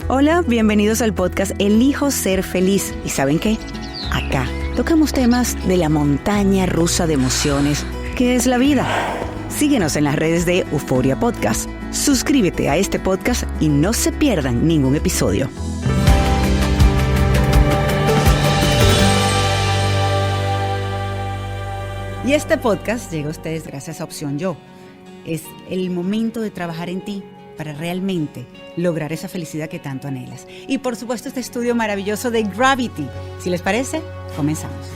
Hola, bienvenidos al podcast Elijo Ser Feliz. ¿Y saben qué? Acá tocamos temas de la montaña rusa de emociones que es la vida. Síguenos en las redes de Euforia Podcast. Suscríbete a este podcast y no se pierdan ningún episodio. Y este podcast llega a ustedes gracias a Opción Yo. Es el momento de trabajar en ti para realmente lograr esa felicidad que tanto anhelas. Y por supuesto este estudio maravilloso de Gravity. Si les parece, comenzamos.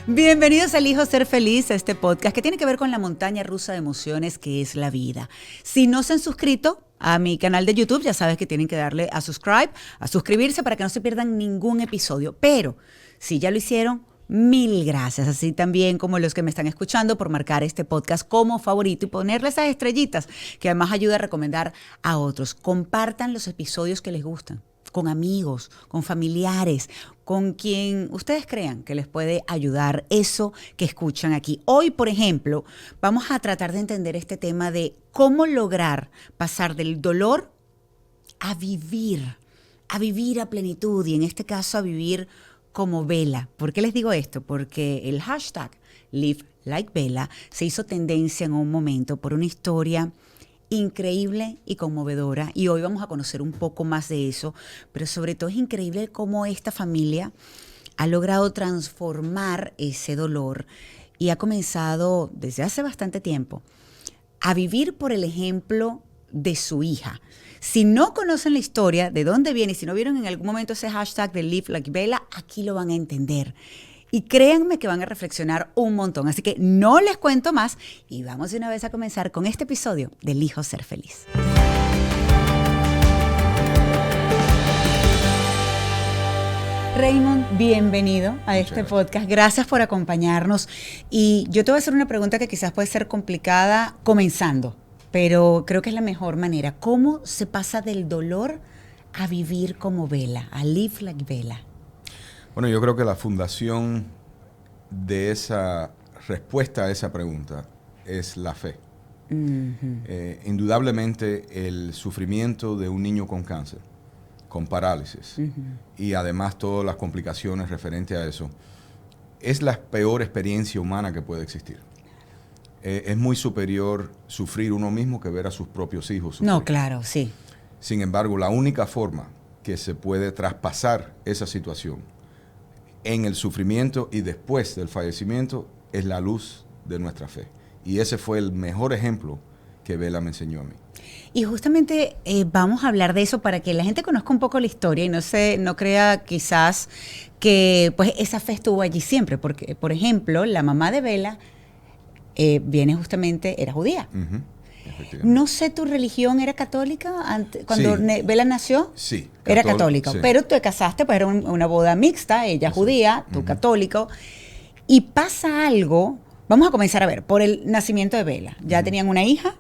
Bienvenidos a Elijo Ser Feliz, a este podcast que tiene que ver con la montaña rusa de emociones que es la vida. Si no se han suscrito a mi canal de YouTube, ya sabes que tienen que darle a suscribirse para que no se pierdan ningún episodio. Pero si ya lo hicieron, mil gracias, así también como los que me están escuchando por marcar este podcast como favorito y ponerle esas estrellitas que además ayuda a recomendar a otros. Compartan los episodios que les gustan, con amigos, con familiares, con quien ustedes crean que les puede ayudar eso que escuchan aquí. Hoy, por ejemplo, vamos a tratar de entender este tema de cómo lograr pasar del dolor a vivir a plenitud y en este caso a vivir como Bella. ¿Por qué les digo esto? Porque el hashtag Live Like Bella se hizo tendencia en un momento por una historia increíble y conmovedora, y hoy vamos a conocer un poco más de eso, pero sobre todo es increíble cómo esta familia ha logrado transformar ese dolor y ha comenzado desde hace bastante tiempo a vivir por el ejemplo de su hija. Si no conocen la historia, de dónde viene, si no vieron en algún momento ese hashtag de Live Like Bella, aquí lo van a entender. Y créanme que van a reflexionar un montón. Así que no les cuento más y vamos de una vez a comenzar con este episodio de Elijo Ser Feliz. Raymond, bienvenido a este podcast. Gracias por acompañarnos. Y yo te voy a hacer una pregunta que quizás puede ser complicada comenzando, pero creo que es la mejor manera. ¿Cómo se pasa del dolor a vivir como Bella, a live like Bella? Bueno, yo creo que la fundación de esa respuesta a esa pregunta es la fe. Uh-huh. Indudablemente el sufrimiento de un niño con cáncer, con parálisis, uh-huh, y además todas las complicaciones referentes a eso, es la peor experiencia humana que puede existir. Es muy superior sufrir uno mismo que ver a sus propios hijos sufrir. No, claro, sí. Sin embargo, la única forma que se puede traspasar esa situación en el sufrimiento y después del fallecimiento es la luz de nuestra fe. Y ese fue el mejor ejemplo que Bella me enseñó a mí. Y justamente vamos a hablar de eso para que la gente conozca un poco la historia y no crea quizás que pues esa fe estuvo allí siempre. Porque, por ejemplo, la mamá de Bella era judía. Uh-huh. No sé, ¿tu religión era católica cuando sí. Bella nació? Sí. Era católica, sí. Pero tú te casaste, pues era una boda mixta, ella sí. Judía, tú uh-huh. Católico. Y pasa algo, vamos a comenzar a ver, por el nacimiento de Bella. ¿Ya uh-huh. tenían una hija?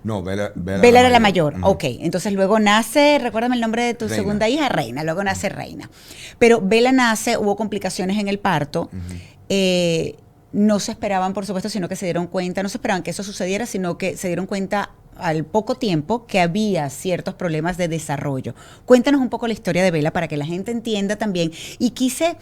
No, Bella era la mayor. Uh-huh. Ok, entonces luego nace, recuérdame el nombre de tu segunda hija, Reina, luego nace Reina. Pero Bella nace, hubo complicaciones en el parto, uh-huh. No se esperaban, por supuesto, sino que se dieron cuenta, no se esperaban que eso sucediera, sino que se dieron cuenta al poco tiempo que había ciertos problemas de desarrollo. Cuéntanos un poco la historia de Bella para que la gente entienda también. Y quise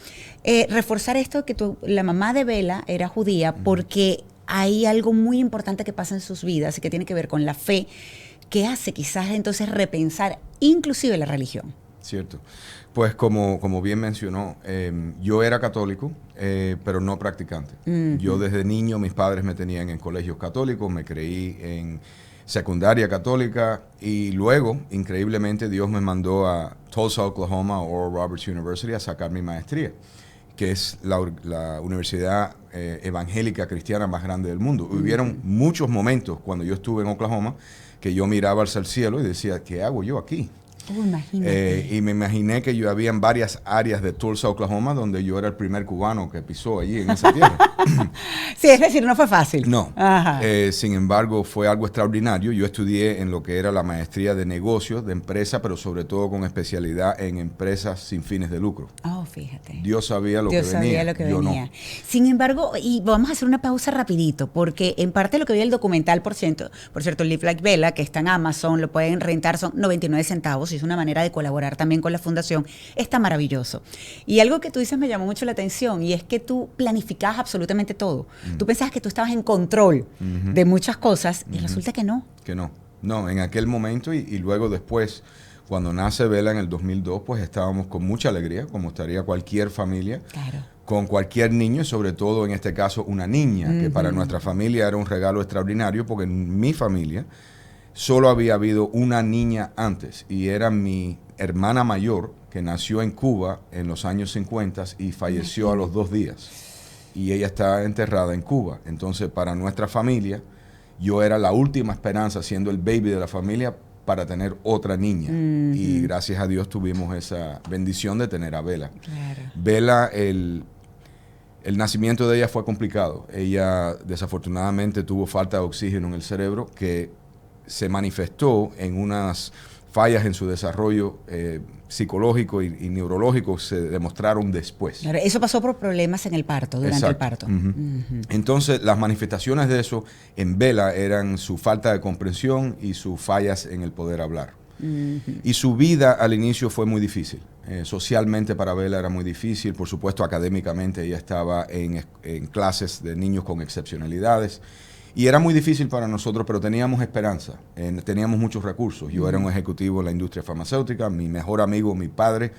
reforzar esto que la mamá de Bella era judía porque hay algo muy importante que pasa en sus vidas y que tiene que ver con la fe, que hace quizás entonces repensar inclusive la religión. Cierto. Pues como bien mencionó, yo era católico, pero no practicante. Uh-huh. Yo desde niño, mis padres me tenían en colegios católicos, me creí en secundaria católica y luego, increíblemente, Dios me mandó a Tulsa, Oklahoma, Oral Roberts University a sacar mi maestría, que es la universidad evangélica cristiana más grande del mundo. Uh-huh. Hubieron muchos momentos cuando yo estuve en Oklahoma que yo miraba hacia el cielo y decía, ¿qué hago yo aquí? Y me imaginé que yo había en varias áreas de Tulsa, Oklahoma, donde yo era el primer cubano que pisó allí en esa tierra. Sí, es decir, no fue fácil. No. Sin embargo, fue algo extraordinario. Yo estudié en lo que era la maestría de negocios, de empresa, pero sobre todo con especialidad en empresas sin fines de lucro. Oh, fíjate. Dios sabía lo que venía. Yo no. Sin embargo, y vamos a hacer una pausa rapidito, porque en parte lo que vi el documental, por cierto, Live Like Bella, que está en Amazon, lo pueden rentar, son 99 centavos. es una manera de colaborar también con la fundación, está maravilloso. Y algo que tú dices me llamó mucho la atención, y es que tú planificabas absolutamente todo. Tú pensabas que tú estabas en control de muchas cosas, y resulta que no. Que no. No, en aquel momento y luego después, cuando nace Bella en el 2002, pues estábamos con mucha alegría, como estaría cualquier familia, Claro. con cualquier niño, y sobre todo en este caso una niña, que para nuestra familia era un regalo extraordinario, porque en mi familia solo había habido una niña antes, y era mi hermana mayor, que nació en Cuba en los años 50 y falleció a los 2 días. Y ella está enterrada en Cuba. Entonces, para nuestra familia, yo era la última esperanza, siendo el baby de la familia, para tener otra niña. Y gracias a Dios tuvimos esa bendición de tener a Bella. Claro. Bella, el nacimiento de ella fue complicado. Ella desafortunadamente tuvo falta de oxígeno en el cerebro, que se manifestó en unas fallas en su desarrollo psicológico y neurológico, se demostraron después. Claro, eso pasó por problemas en el parto, durante el parto. Entonces, las manifestaciones de eso en Bella eran su falta de comprensión y sus fallas en el poder hablar. Y su vida al inicio fue muy difícil. Socialmente para Bella era muy difícil. Por supuesto, académicamente ella estaba en clases de niños con excepcionalidades. Y era muy difícil para nosotros, pero teníamos esperanza, teníamos muchos recursos. Yo era un ejecutivo en la industria farmacéutica, mi mejor amigo, mi padre,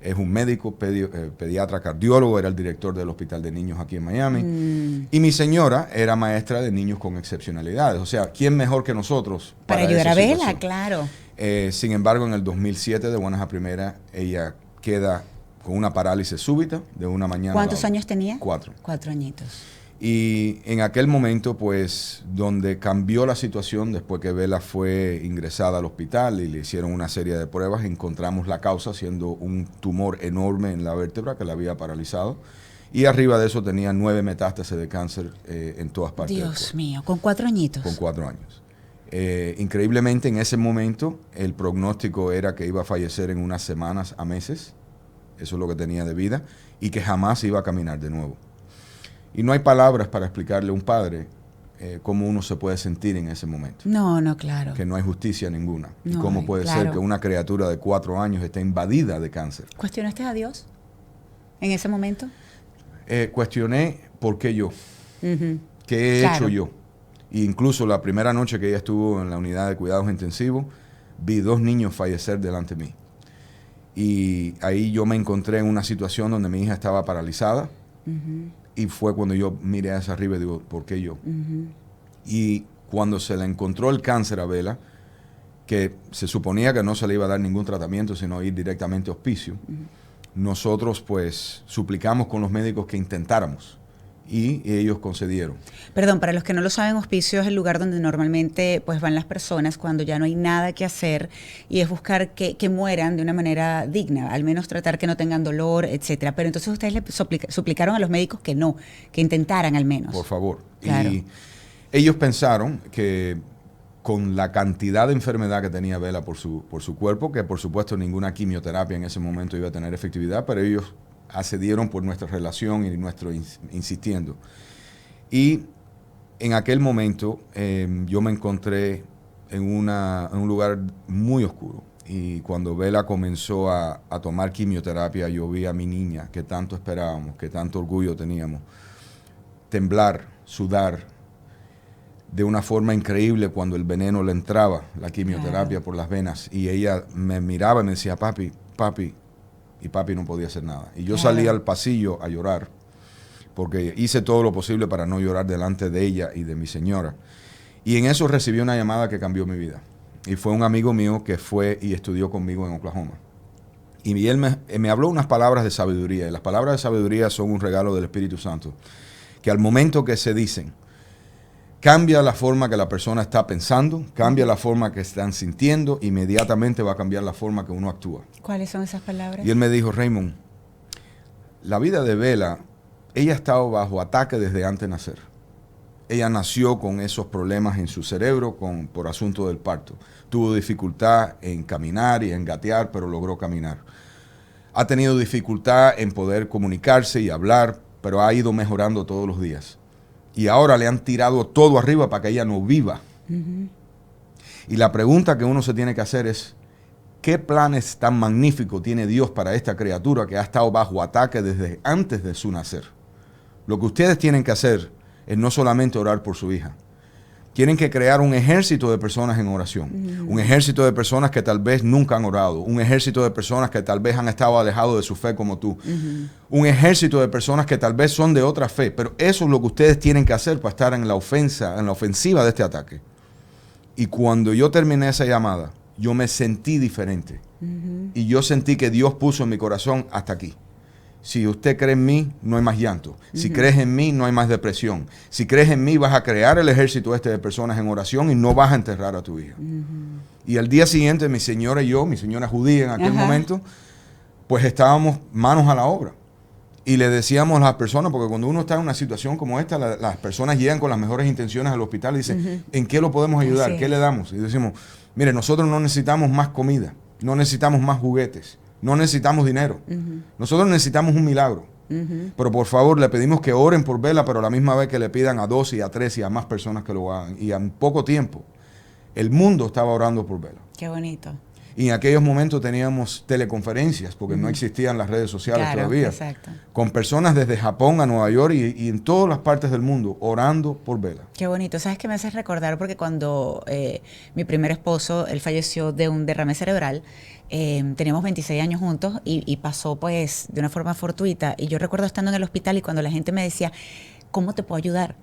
es un médico, pediatra cardiólogo, era el director del Hospital de Niños aquí en Miami. Y mi señora era maestra de niños con excepcionalidades. O sea, ¿quién mejor que nosotros para ayudar a Bella? Claro. Sin embargo, en el 2007, de buenas a primeras, ella queda con una parálisis súbita de una mañana. ¿Cuántos años tenía? 4. 4 añitos. Y en aquel momento, pues, donde cambió la situación, después que Bella fue ingresada al hospital y le hicieron una serie de pruebas, encontramos la causa siendo un tumor enorme en la vértebra que la había paralizado. Y arriba de eso tenía 9 metástasis de cáncer en todas partes del Dios cuerpo. mío, con 4 añitos. Con 4 años. Increíblemente, en ese momento, el pronóstico era que iba a fallecer en unas semanas a meses. Eso es lo que tenía de vida. Y que jamás iba a caminar de nuevo. Y no hay palabras para explicarle a un padre cómo uno se puede sentir en ese momento. No, no, claro. Que no hay justicia ninguna. No y cómo hay, puede claro. ser que una criatura de 4 años esté invadida de cáncer. ¿Cuestionaste a Dios en ese momento? Cuestioné por qué yo. ¿Qué he hecho yo? E incluso la primera noche que ella estuvo en la unidad de cuidados intensivos, vi 2 niños fallecer delante de mí. Y ahí yo me encontré en una situación donde mi hija estaba paralizada. Y fue cuando yo miré hacia arriba y digo, ¿por qué yo? Y cuando se le encontró el cáncer a Bella, que se suponía que no se le iba a dar ningún tratamiento, sino ir directamente a hospicio, nosotros pues suplicamos con los médicos que intentáramos. Y ellos concedieron. Perdón, para los que no lo saben, hospicio es el lugar donde normalmente pues van las personas cuando ya no hay nada que hacer, y es buscar que mueran de una manera digna, al menos tratar que no tengan dolor, etcétera. Pero entonces ustedes le suplicaron a los médicos que no, que intentaran al menos. Por favor. Claro. Y ellos pensaron que con la cantidad de enfermedad que tenía Bella por su cuerpo, que por supuesto ninguna quimioterapia en ese momento iba a tener efectividad, pero ellos accedieron por nuestra relación y nuestro insistiendo. Y en aquel momento yo me encontré en un lugar muy oscuro. Y cuando Bella comenzó a tomar quimioterapia, yo vi a mi niña, que tanto esperábamos, que tanto orgullo teníamos, temblar, sudar, de una forma increíble cuando el veneno le entraba, la quimioterapia por las venas. Y ella me miraba y me decía, papi, papi. Y papi no podía hacer nada. Y yo salí al pasillo a llorar, porque hice todo lo posible para no llorar delante de ella y de mi señora. Y en eso recibí una llamada que cambió mi vida. Y fue un amigo mío que fue y estudió conmigo en Oklahoma. Y él me habló unas palabras de sabiduría. Y las palabras de sabiduría son un regalo del Espíritu Santo, que al momento que se dicen, cambia la forma que la persona está pensando, cambia la forma que están sintiendo, inmediatamente va a cambiar la forma que uno actúa. ¿Cuáles son esas palabras? Y él me dijo, Raymond, la vida de Bella, ella ha estado bajo ataque desde antes de nacer. Ella nació con esos problemas en su cerebro por asunto del parto. Tuvo dificultad en caminar y en gatear, pero logró caminar. Ha tenido dificultad en poder comunicarse y hablar, pero ha ido mejorando todos los días. Y ahora le han tirado todo arriba para que ella no viva. Y la pregunta que uno se tiene que hacer es, ¿qué planes tan magníficos tiene Dios para esta criatura que ha estado bajo ataque desde antes de su nacer? Lo que ustedes tienen que hacer es no solamente orar por su hija. Tienen que crear un ejército de personas en oración. Un ejército de personas que tal vez nunca han orado. Un ejército de personas que tal vez han estado alejados de su fe como tú. Un ejército de personas que tal vez son de otra fe. Pero eso es lo que ustedes tienen que hacer para estar en la ofensiva de este ataque. Y cuando yo terminé esa llamada, yo me sentí diferente. Y yo sentí que Dios puso en mi corazón hasta aquí. Si usted cree en mí, no hay más llanto. Si crees en mí, no hay más depresión. Si crees en mí, vas a crear el ejército de personas en oración y no vas a enterrar a tu hija. Y al día siguiente, mi señora y yo, mi señora judía en aquel momento, pues estábamos manos a la obra. Y le decíamos a las personas, porque cuando uno está en una situación como esta, las personas llegan con las mejores intenciones al hospital y dicen, ¿en qué lo podemos ayudar? ¿Qué le damos? Y decimos, mire, nosotros no necesitamos más comida, no necesitamos más juguetes. No necesitamos dinero. Nosotros necesitamos un milagro. Pero por favor, le pedimos que oren por Bela, pero a la misma vez que le pidan a 2 y a 3 y a más personas que lo hagan. Y en poco tiempo, el mundo estaba orando por Bela. Qué bonito. Y en aquellos momentos teníamos teleconferencias, porque no existían las redes sociales todavía. Exacto. Con personas desde Japón a Nueva York y en todas las partes del mundo orando por Bela. Qué bonito. ¿Sabes qué me haces recordar? Porque cuando mi primer esposo, él falleció de un derrame cerebral, teníamos 26 años juntos y pasó pues de una forma fortuita. Y yo recuerdo estando en el hospital y cuando la gente me decía, ¿cómo te puedo ayudar?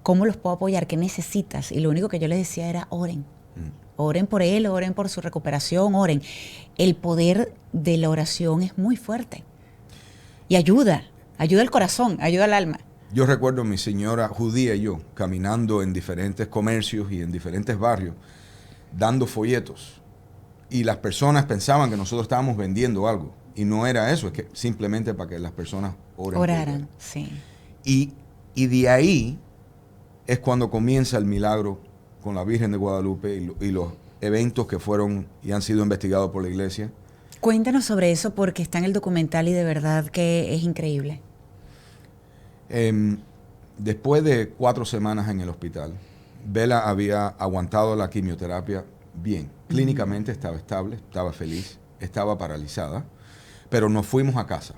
¿Cómo los puedo apoyar? ¿Qué necesitas? Y lo único que yo les decía era oren. Oren por él, oren por su recuperación, oren. El poder de la oración es muy fuerte. Y ayuda al corazón, ayuda al alma. Yo recuerdo a mi señora judía y yo caminando en diferentes comercios y en diferentes barrios, dando folletos. Y las personas pensaban que nosotros estábamos vendiendo algo. Y no era eso, es que simplemente para que las personas oraran. Sí. Y de ahí es cuando comienza el milagro con la Virgen de Guadalupe y los eventos que fueron y han sido investigados por la iglesia. Cuéntanos sobre eso porque está en el documental y de verdad que es increíble. Después de 4 semanas en el hospital, Bela había aguantado la quimioterapia bien. Clínicamente estaba estable, estaba feliz, estaba paralizada, pero nos fuimos a casa.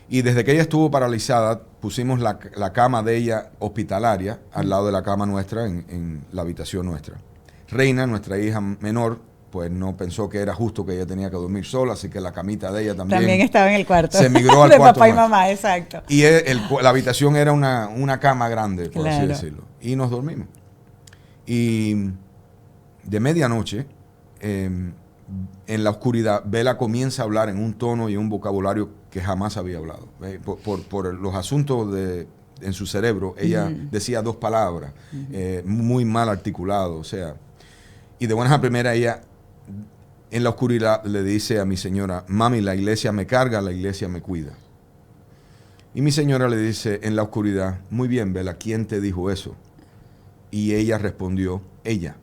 Y desde que ella estuvo paralizada, pusimos la cama de ella hospitalaria al lado de la cama nuestra, en la habitación nuestra. Reina, nuestra hija menor, pues no pensó que era justo que ella tenía que dormir sola, así que la camita de ella también estaba en el cuarto. Se migró al de cuarto papá y mamá, exacto. Y la habitación era una cama grande, por así decirlo. Y nos dormimos. Y de medianoche, en la oscuridad, Bela comienza a hablar en un tono y un vocabulario que jamás había hablado. Por los asuntos en su cerebro, ella decía 2 palabras, muy mal articulado, o sea. Y de buenas a primera, ella en la oscuridad le dice a mi señora, mami, la iglesia me carga, la iglesia me cuida. Y mi señora le dice en la oscuridad, muy bien, Bela, ¿quién te dijo eso? Y ella respondió, ella.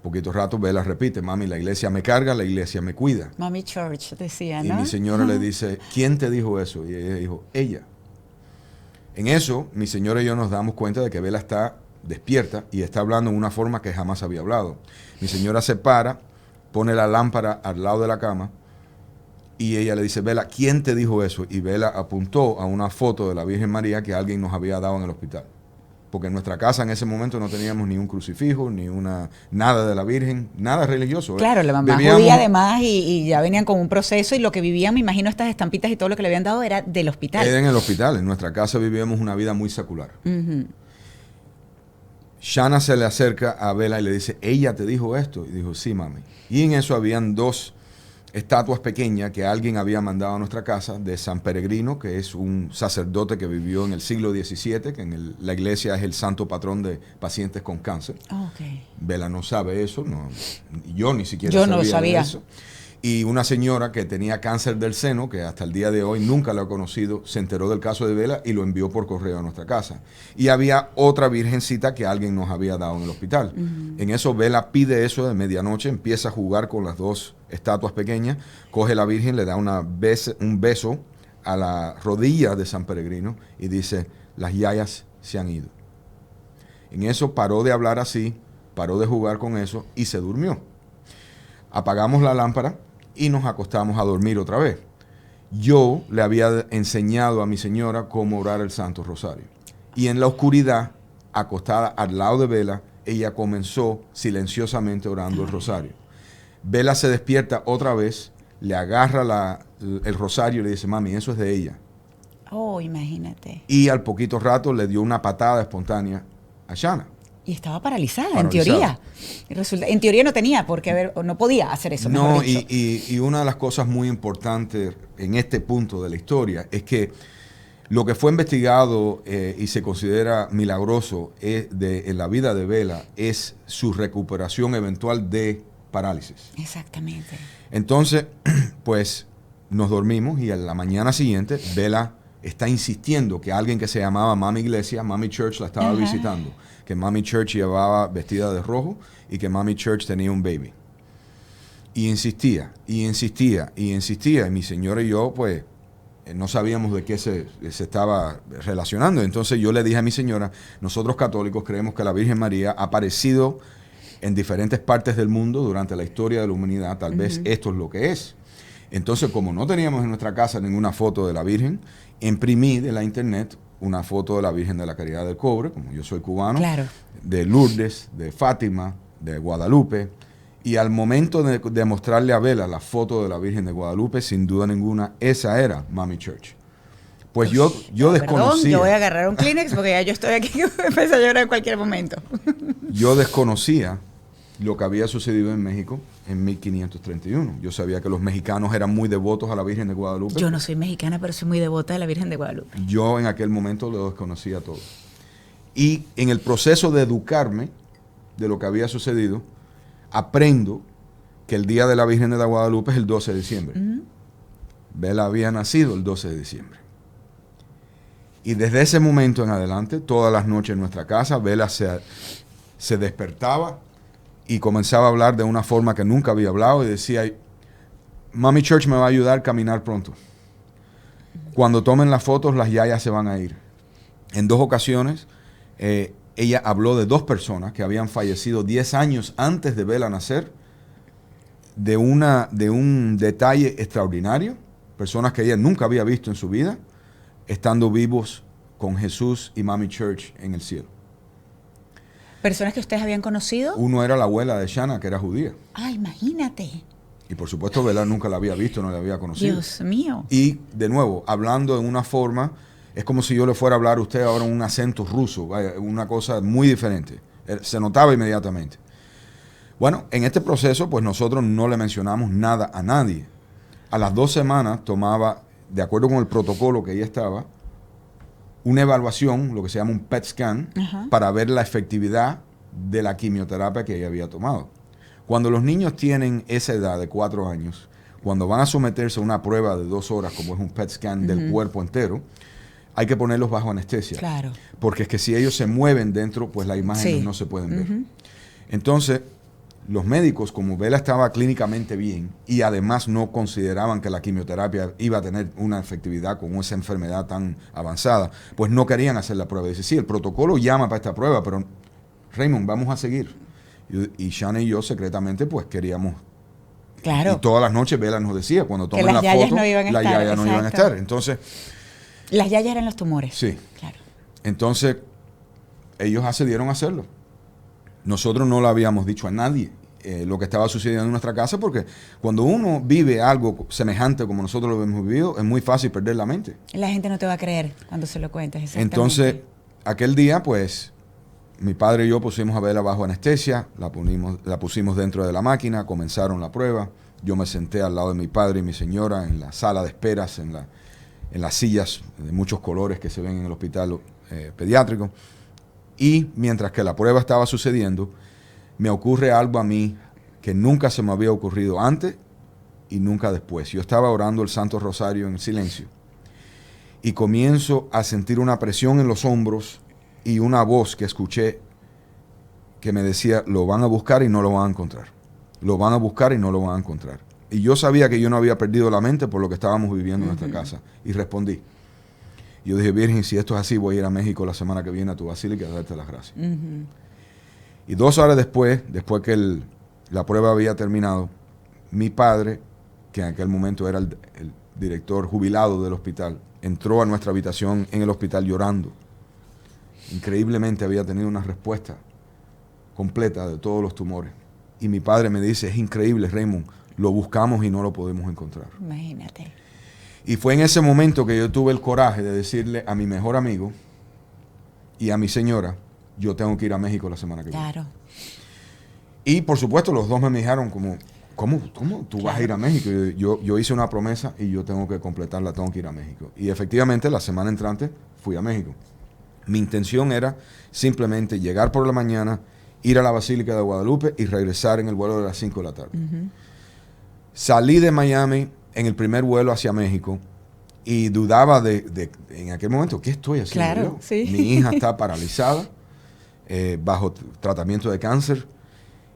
Poquito rato Bela repite, mami, la iglesia me carga, la iglesia me cuida. Mami Church decía, ¿no? Y mi señora le dice, ¿quién te dijo eso? Y ella dijo, ella. En eso, mi señora y yo nos damos cuenta de que Bela está despierta y está hablando en una forma que jamás había hablado. Mi señora se para, pone la lámpara al lado de la cama y ella le dice, Bela, ¿quién te dijo eso? Y Bela apuntó a una foto de la Virgen María que alguien nos había dado en el hospital. Porque en nuestra casa en ese momento no teníamos ni un crucifijo, ni nada de la Virgen, nada religioso. Claro, la mamá judía además y ya venían con un proceso y lo que vivían, me imagino, estas estampitas y todo lo que le habían dado era del hospital. Era en el hospital, en nuestra casa vivíamos una vida muy secular. Shana se le acerca a Bela y le dice, ¿ella te dijo esto? Y dijo, sí, mami. Y en eso habían 2 estatuas pequeñas que alguien había mandado a nuestra casa de San Peregrino, que es un sacerdote que vivió en el siglo XVII, que en la iglesia es el santo patrón de pacientes con cáncer. Okay. Bela no sabe eso, yo ni siquiera sabía eso. Y una señora que tenía cáncer del seno, que hasta el día de hoy nunca lo ha conocido, se enteró del caso de Bela y lo envió por correo a nuestra casa. Y había otra virgencita que alguien nos había dado en el hospital. En eso Bela pide eso de medianoche, empieza a jugar con las 2 estatuas pequeñas, coge la Virgen, le da un beso a la rodilla de San Peregrino y dice, las yayas se han ido. En eso paró de hablar así, paró de jugar con eso y se durmió. apagamos la lámpara y nos acostamos a dormir otra vez. Yo le había enseñado a mi señora cómo orar el Santo Rosario. Y en la oscuridad, acostada al lado de Vela, ella comenzó silenciosamente orando el rosario. Vela se despierta otra vez, le agarra el rosario y le dice, mami, eso es de ella. Oh, imagínate. Y al poquito rato le dio una patada espontánea a Shana. Y estaba paralizada. En teoría. En teoría no tenía por qué haber, o no podía hacer eso. No, y una de las cosas muy importantes en este punto de la historia es que lo que fue investigado y se considera milagroso en la vida de Vela es su recuperación eventual de parálisis. Exactamente. Entonces, pues nos dormimos y a la mañana siguiente Vela está insistiendo que alguien que se llamaba Mami Iglesia, Mami Church, la estaba visitando. Que Mami Church llevaba vestida de rojo y que Mami Church tenía un baby. Y insistía, y insistía, y insistía. Y mi señora y yo, pues, no sabíamos de qué se estaba relacionando. Entonces yo le dije a mi señora, nosotros católicos creemos que la Virgen María ha aparecido en diferentes partes del mundo durante la historia de la humanidad. Tal vez esto es lo que es. Entonces, como no teníamos en nuestra casa ninguna foto de la Virgen, imprimí de la internet una foto de la Virgen de la Caridad del Cobre, como yo soy cubano, claro, de Lourdes, de Fátima, de Guadalupe. Y al momento de mostrarle a Vela la foto de la Virgen de Guadalupe, sin duda ninguna, esa era Mami Church. Pues yo desconocía. Perdón, yo voy a agarrar un Kleenex porque ya yo estoy aquí que empiezo a llorar en cualquier momento. Yo desconocía lo que había sucedido en México en 1531. Yo sabía que los mexicanos eran muy devotos a la Virgen de Guadalupe. Yo no soy mexicana, pero soy muy devota de la Virgen de Guadalupe. Yo en aquel momento lo desconocía todo. Y en el proceso de educarme de lo que había sucedido, aprendo que el día de la Virgen de la Guadalupe es el 12 de diciembre. Vela había nacido el 12 de diciembre. Y desde ese momento en adelante, todas las noches en nuestra casa, Vela se despertaba y comenzaba a hablar de una forma que nunca había hablado y decía, Mami Church me va a ayudar a caminar pronto. Cuando tomen las fotos, las yayas se van a ir. En 2 ocasiones, ella habló de 2 personas que habían fallecido 10 años antes de Vela nacer, de un detalle extraordinario, personas que ella nunca había visto en su vida, estando vivos con Jesús y Mami Church en el cielo. ¿Personas que ustedes habían conocido? Uno era la abuela de Shana, que era judía. Ah, imagínate. Y por supuesto, Vela nunca la había visto, no la había conocido. Dios mío. Y de nuevo, hablando en una forma, es como si yo le fuera a hablar a usted ahora en un acento ruso, una cosa muy diferente. Se notaba inmediatamente. Bueno, en este proceso, pues nosotros no le mencionamos nada a nadie. A las 2 semanas tomaba, de acuerdo con el protocolo que ella estaba, una evaluación, lo que se llama un PET scan, para ver la efectividad de la quimioterapia que ella había tomado. Cuando los niños tienen esa edad de 4 años, cuando van a someterse a una prueba de 2 horas, como es un PET scan del cuerpo entero, hay que ponerlos bajo anestesia. Claro. Porque es que si ellos se mueven dentro, pues las imágenes no se pueden ver. Entonces, los médicos, como Vela estaba clínicamente bien y además no consideraban que la quimioterapia iba a tener una efectividad con esa enfermedad tan avanzada, pues no querían hacer la prueba. Dice, sí, el protocolo llama para esta prueba, pero Raymond, vamos a seguir. Y Shana y yo secretamente pues queríamos. Claro. Y todas las noches Vela nos decía, cuando tomen la foto, las yayas no iban a estar. Entonces, las yayas eran los tumores. Sí. Claro. Entonces, ellos accedieron a hacerlo. Nosotros no lo habíamos dicho a nadie lo que estaba sucediendo en nuestra casa, porque cuando uno vive algo semejante como nosotros lo hemos vivido, es muy fácil perder la mente. La gente no te va a creer cuando se lo cuentes. Exactamente. Entonces, aquel día, pues, mi padre y yo pusimos a Vela bajo anestesia, la pusimos dentro de la máquina, comenzaron la prueba. Yo me senté al lado de mi padre y mi señora en la sala de esperas, en las sillas de muchos colores que se ven en el hospital pediátrico. Y mientras que la prueba estaba sucediendo, me ocurre algo a mí que nunca se me había ocurrido antes y nunca después. Yo estaba orando el Santo Rosario en silencio y comienzo a sentir una presión en los hombros y una voz que escuché que me decía, lo van a buscar y no lo van a encontrar. Lo van a buscar y no lo van a encontrar. Y yo sabía que yo no había perdido la mente por lo que estábamos viviendo en nuestra casa. Y respondí. Yo dije, Virgen, si esto es así, voy a ir a México la semana que viene a tu basílica a darte las gracias. Y 2 horas después que la prueba había terminado, mi padre, que en aquel momento era el director jubilado del hospital, entró a nuestra habitación en el hospital llorando. Increíblemente había tenido una respuesta completa de todos los tumores. Y mi padre me dice, es increíble, Raymond, lo buscamos y no lo podemos encontrar. Imagínate. Y fue en ese momento que yo tuve el coraje de decirle a mi mejor amigo y a mi señora, yo tengo que ir a México la semana que viene. Claro. Y por supuesto los dos me dijeron como, ¿cómo tú vas a ir a México? Y yo hice una promesa y yo tengo que completarla, tengo que ir a México. Y efectivamente la semana entrante fui a México. Mi intención era simplemente llegar por la mañana, ir a la Basílica de Guadalupe y regresar en el vuelo de las 5 de la tarde. Salí de Miami en el primer vuelo hacia México y dudaba en aquel momento, ¿qué estoy haciendo Claro, yo? sí. Mi hija está paralizada, bajo tratamiento de cáncer.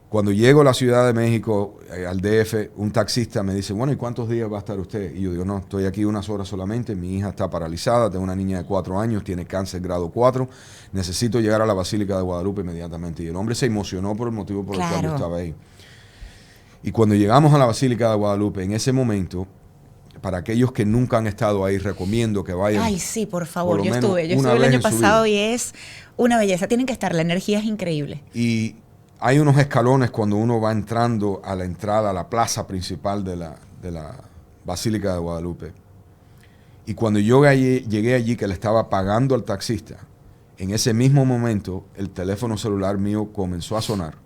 Cuando llego a la Ciudad de México, al DF, un taxista me dice, bueno, ¿y cuántos días va a estar usted? Y yo digo, no, estoy aquí unas horas solamente, mi hija está paralizada, tengo una niña de 4 años, tiene cáncer grado 4, necesito llegar a la Basílica de Guadalupe inmediatamente. Y el hombre se emocionó por el motivo por el cual yo estaba ahí. Y cuando llegamos a la Basílica de Guadalupe, en ese momento, para aquellos que nunca han estado ahí, recomiendo que vayan. Ay, sí, por favor, por lo yo menos estuve una el vez año en su pasado vida. y es una belleza. Tienen que estar, la energía es increíble. Y hay unos escalones cuando uno va entrando a la entrada, a la plaza principal de la Basílica de Guadalupe. Y cuando yo llegué allí, que le estaba pagando al taxista, en ese mismo momento el teléfono celular mío comenzó a sonar.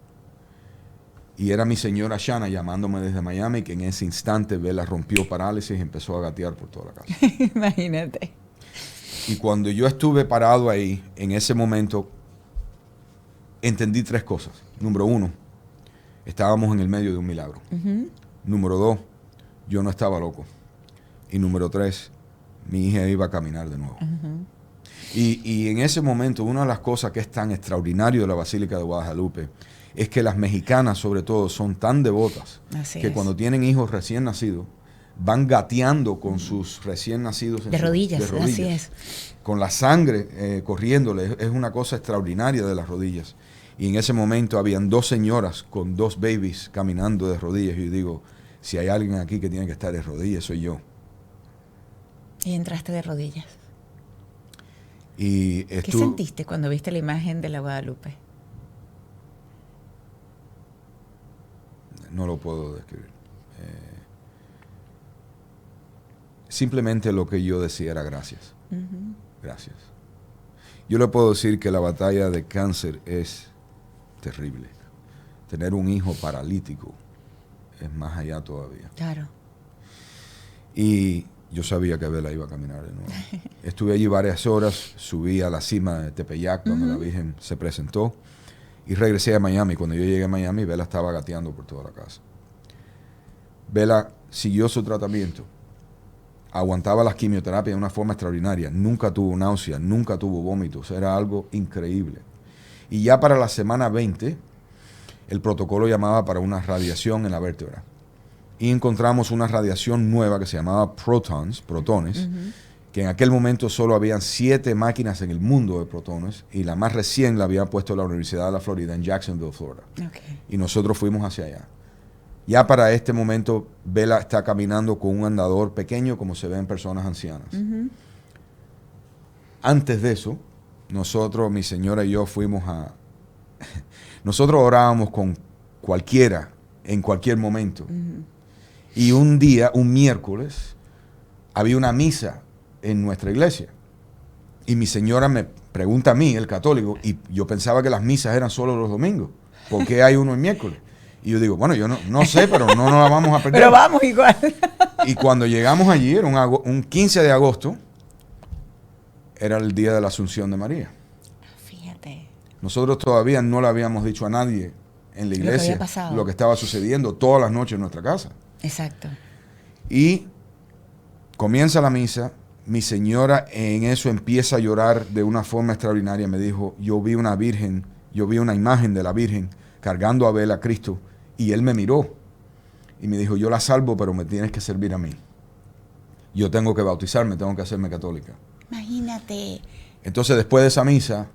Y era mi señora Shana llamándome desde Miami, que en ese instante Bella rompió parálisis y empezó a gatear por toda la casa. Imagínate. Y cuando yo estuve parado ahí, en ese momento, entendí 3 cosas. Número 1, estábamos en el medio de un milagro. Número 2, yo no estaba loco. Y número 3, mi hija iba a caminar de nuevo. Y en ese momento, una de las cosas que es tan extraordinario de la Basílica de Guadalupe es que las mexicanas, sobre todo, son tan devotas que cuando tienen hijos recién nacidos, van gateando con sus recién nacidos de rodillas, así es. Con la sangre corriéndole. Es una cosa extraordinaria de las rodillas. Y en ese momento habían 2 señoras con 2 babies caminando de rodillas. Y yo digo, si hay alguien aquí que tiene que estar de rodillas, soy yo. Y entraste de rodillas. Y ¿Qué sentiste cuando viste la imagen de la Guadalupe? No lo puedo describir. Simplemente lo que yo decía era gracias. Gracias. Yo le puedo decir que la batalla de cáncer es terrible. Tener un hijo paralítico es más allá todavía. Claro. Y yo sabía que Bella iba a caminar de nuevo. Estuve allí varias horas, subí a la cima de Tepeyac, donde la Virgen se presentó, y regresé a Miami. Cuando yo llegué a Miami, Bella estaba gateando por toda la casa. Bella siguió su tratamiento, aguantaba las quimioterapias de una forma extraordinaria, nunca tuvo náusea, nunca tuvo vómitos, era algo increíble. Y ya para la semana 20, el protocolo llamaba para una radiación en la vértebra. Y encontramos una radiación nueva que se llamaba protones, que en aquel momento solo habían 7 máquinas en el mundo de protones, y la más recién la había puesto la Universidad de la Florida en Jacksonville, Florida. Y nosotros fuimos hacia allá. Ya para este momento, Bella está caminando con un andador pequeño, como se ve en personas ancianas. Antes de eso, nosotros, mi señora y yo, fuimos a... nosotros orábamos con cualquiera, en cualquier momento. Y un día, un miércoles, había una misa en nuestra iglesia. Y mi señora me pregunta a mí, el católico, y yo pensaba que las misas eran solo los domingos. ¿Por qué hay uno el miércoles? Y yo digo, bueno, yo no sé, pero no nos la vamos a perder. Pero vamos igual. Y cuando llegamos allí, era un 15 de agosto, era el día de la Asunción de María. Fíjate. Nosotros todavía no le habíamos dicho a nadie en la iglesia lo que estaba sucediendo todas las noches en nuestra casa. Exacto. Y comienza la misa, mi señora en eso empieza a llorar de una forma extraordinaria. Me dijo, yo vi una virgen, yo vi una imagen de la Virgen cargando a Bella a Cristo, y él me miró y me dijo, yo la salvo, pero me tienes que servir a mí. Yo tengo que bautizarme, tengo que hacerme católica. Imagínate. Entonces, después de esa misa,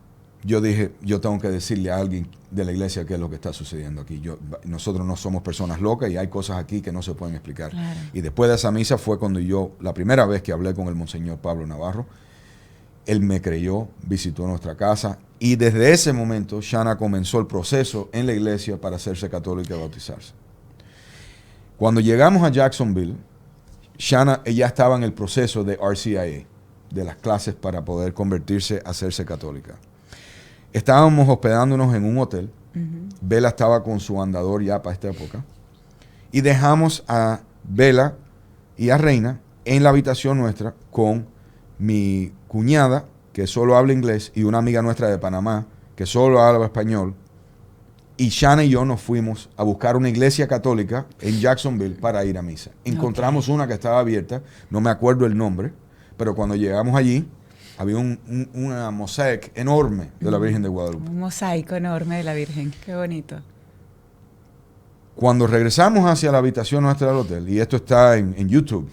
yo dije, yo tengo que decirle a alguien de la iglesia qué es lo que está sucediendo aquí. Nosotros no somos personas locas y hay cosas aquí que no se pueden explicar. Claro. Y después de esa misa fue cuando la primera vez que hablé con el Monseñor Pablo Navarro, él me creyó, visitó nuestra casa y desde ese momento Shanna comenzó el proceso en la iglesia para hacerse católica y bautizarse. Cuando llegamos a Jacksonville, Shanna ella estaba en el proceso de RCIA, de las clases para poder convertirse a hacerse católica. Estábamos hospedándonos en un hotel. Bella estaba con su andador ya para esta época. Y dejamos a Bella y a Reina en la habitación nuestra con mi cuñada, que solo habla inglés, y una amiga nuestra de Panamá, que solo habla español. Y Shanna y yo nos fuimos a buscar una iglesia católica en Jacksonville para ir a misa. Encontramos una que estaba abierta, no me acuerdo el nombre, pero cuando llegamos allí, había una mosaic enorme de la Virgen de Guadalupe. Un mosaico enorme de la Virgen, qué bonito. Cuando regresamos hacia la habitación nuestra del hotel, y esto está en YouTube,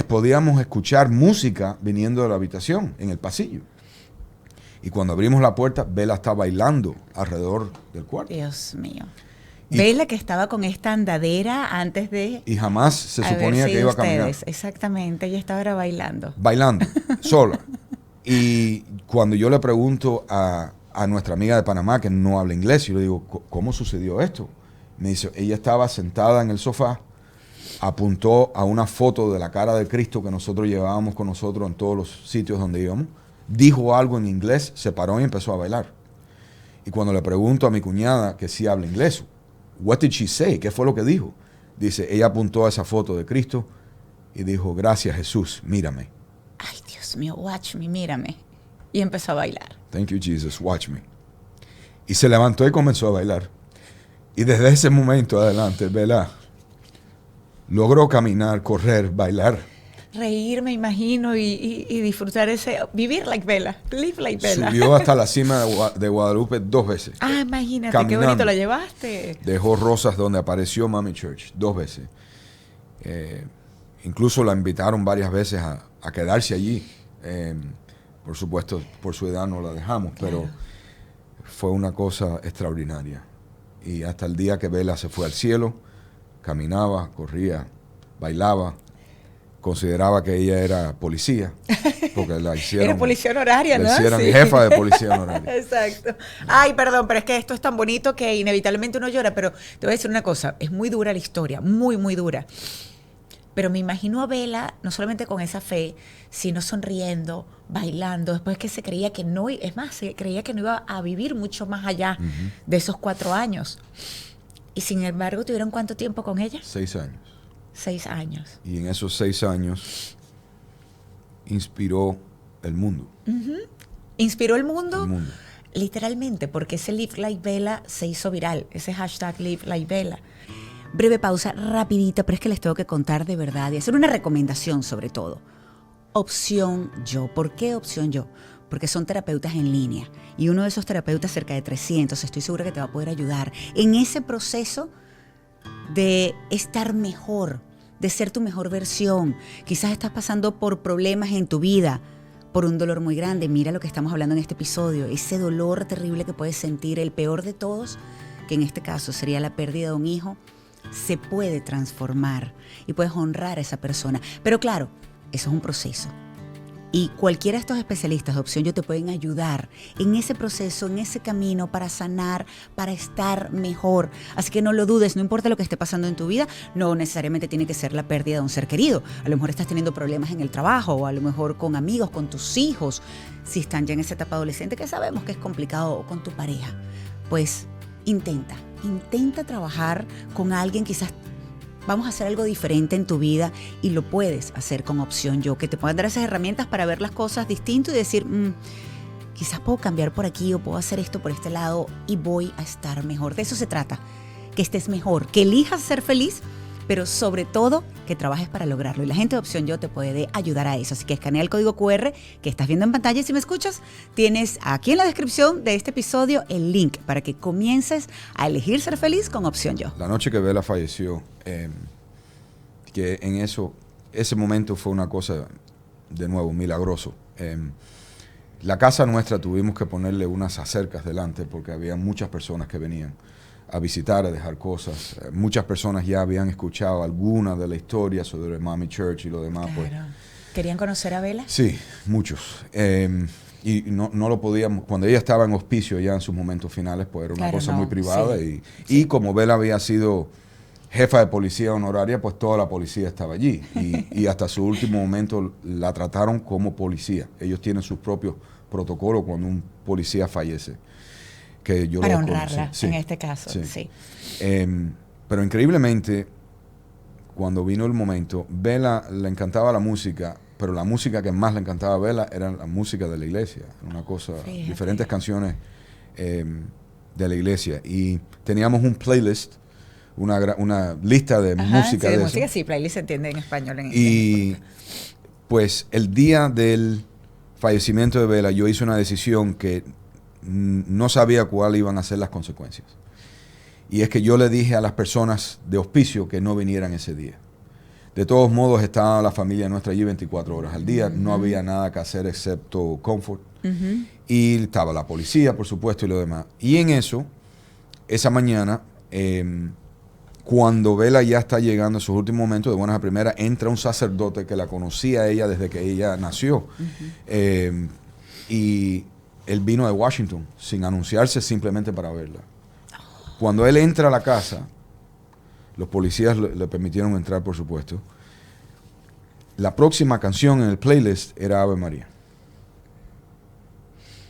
podíamos escuchar música viniendo de la habitación, en el pasillo. Y cuando abrimos la puerta, Bella está bailando alrededor del cuarto. Dios mío. Bella que estaba con esta andadera antes de... Y jamás se suponía que iba a caminar. Exactamente, ella estaba era bailando. Bailando, sola. Y cuando yo le pregunto a nuestra amiga de Panamá, que no habla inglés, yo le digo, ¿cómo sucedió esto? Me dice, ella estaba sentada en el sofá, apuntó a una foto de la cara de Cristo que nosotros llevábamos con nosotros en todos los sitios donde íbamos, dijo algo en inglés, se paró y empezó a bailar. Y cuando le pregunto a mi cuñada, que sí habla inglés, what did she say? ¿Qué fue lo que dijo? Dice, ella apuntó a esa foto de Cristo y dijo, gracias Jesús, mírame. Ay, Dios mío, watch me, mírame. Y empezó a bailar. Thank you, Jesus, watch me. Y se levantó y comenzó a bailar. Y desde ese momento adelante, Bella logró caminar, correr, bailar. Reír, me imagino, y disfrutar vivir like Bella, live like Bella. Subió hasta la cima de Guadalupe 2 veces. Ah, imagínate, caminando. Qué bonito, la llevaste. Dejó rosas donde apareció Mami Church 2 veces. Incluso la invitaron varias veces a quedarse allí. Por supuesto, por su edad no la dejamos, claro. Pero fue una cosa extraordinaria. Y hasta el día que Bella se fue al cielo, caminaba, corría, bailaba. Consideraba que ella era policía, porque la hicieron... Era policía honoraria, ¿no? La hicieron sí. Jefa de policía honoraria. Exacto. Ay, perdón, pero es que esto es tan bonito que inevitablemente uno llora, pero te voy a decir una cosa, es muy dura la historia, muy, muy dura. Pero me imagino a Bella, no solamente con esa fe, sino sonriendo, bailando, después que se creía que no, es más, se creía que no iba a vivir mucho más allá de esos 4 años. Y sin embargo, ¿tuvieron cuánto tiempo con ella? 6 años. 6 años. Y en esos 6 años inspiró el mundo. ¿Inspiró el mundo? El mundo. Literalmente, porque ese Live Like Bella se hizo viral, ese hashtag Live Like Bella. Breve pausa, rapidita, pero es que les tengo que contar de verdad y hacer una recomendación sobre todo. Opción Yo. ¿Por qué Opción Yo? Porque son terapeutas en línea y uno de esos terapeutas, cerca de 300, estoy segura que te va a poder ayudar en ese proceso de estar mejor, de ser tu mejor versión. Quizás estás pasando por problemas en tu vida, por un dolor muy grande. Mira lo que estamos hablando en este episodio, ese dolor terrible que puedes sentir, el peor de todos, que en este caso sería la pérdida de un hijo, se puede transformar y puedes honrar a esa persona. Pero claro, eso es un proceso. Y cualquiera de estos especialistas de Opción Yo te pueden ayudar en ese proceso, en ese camino para sanar, para estar mejor. Así que no lo dudes, no importa lo que esté pasando en tu vida, no necesariamente tiene que ser la pérdida de un ser querido. A lo mejor estás teniendo problemas en el trabajo o a lo mejor con amigos, con tus hijos, si están ya en esa etapa adolescente que sabemos que es complicado, o con tu pareja. Pues intenta trabajar con alguien, quizás vamos a hacer algo diferente en tu vida y lo puedes hacer con Opción Yo, que te puedan dar esas herramientas para ver las cosas distinto y decir, quizás puedo cambiar por aquí o puedo hacer esto por este lado y voy a estar mejor. De eso se trata, que estés mejor, que elijas ser feliz, pero sobre todo que trabajes para lograrlo. Y la gente de Opción Yo te puede ayudar a eso. Así que escanea el código QR que estás viendo en pantalla y si me escuchas, tienes aquí en la descripción de este episodio el link para que comiences a elegir ser feliz con Opción Yo. La noche que Bella falleció, que en ese momento fue una cosa, de nuevo, milagroso. la casa nuestra tuvimos que ponerle unas acercas delante porque había muchas personas que venían a visitar, a dejar cosas. Muchas personas ya habían escuchado alguna de la historia sobre Mami Church y lo demás. Claro. Pues. ¿Querían conocer a Bella? Sí, muchos. Y no lo podíamos, cuando ella estaba en hospicio ya en sus momentos finales, pues era una cosa muy privada. Sí. Y como Bella había sido jefa de policía honoraria, pues toda la policía estaba allí. Y hasta su último momento la trataron como policía. Ellos tienen sus propios protocolos cuando un policía fallece. Que yo para lo honrarla, conocí. en este caso, sí. Pero increíblemente, cuando vino el momento, Bella le encantaba la música, pero la música que más le encantaba a Bella era la música de la iglesia. Una cosa, Fíjate. diferentes canciones de la iglesia. Y teníamos un playlist, una lista de música sí, de música, eso. sí, playlist se entiende en español. Y pues el día del fallecimiento de Bella, yo hice una decisión que no sabía cuáles iban a ser las consecuencias. Y es que yo le dije a las personas de hospicio que no vinieran ese día. De todos modos, estaba la familia nuestra allí 24 horas al día. No había nada que hacer excepto comfort. Y estaba la policía, por supuesto, y lo demás. Y en eso, esa mañana, cuando Bella ya está llegando a sus últimos momentos, de buenas a primeras, entra un sacerdote que la conocía a ella desde que ella nació. Y él vino de Washington, sin anunciarse, simplemente para verla. Cuando él entra a la casa, los policías le permitieron entrar, por supuesto. La próxima canción en el playlist era Ave María.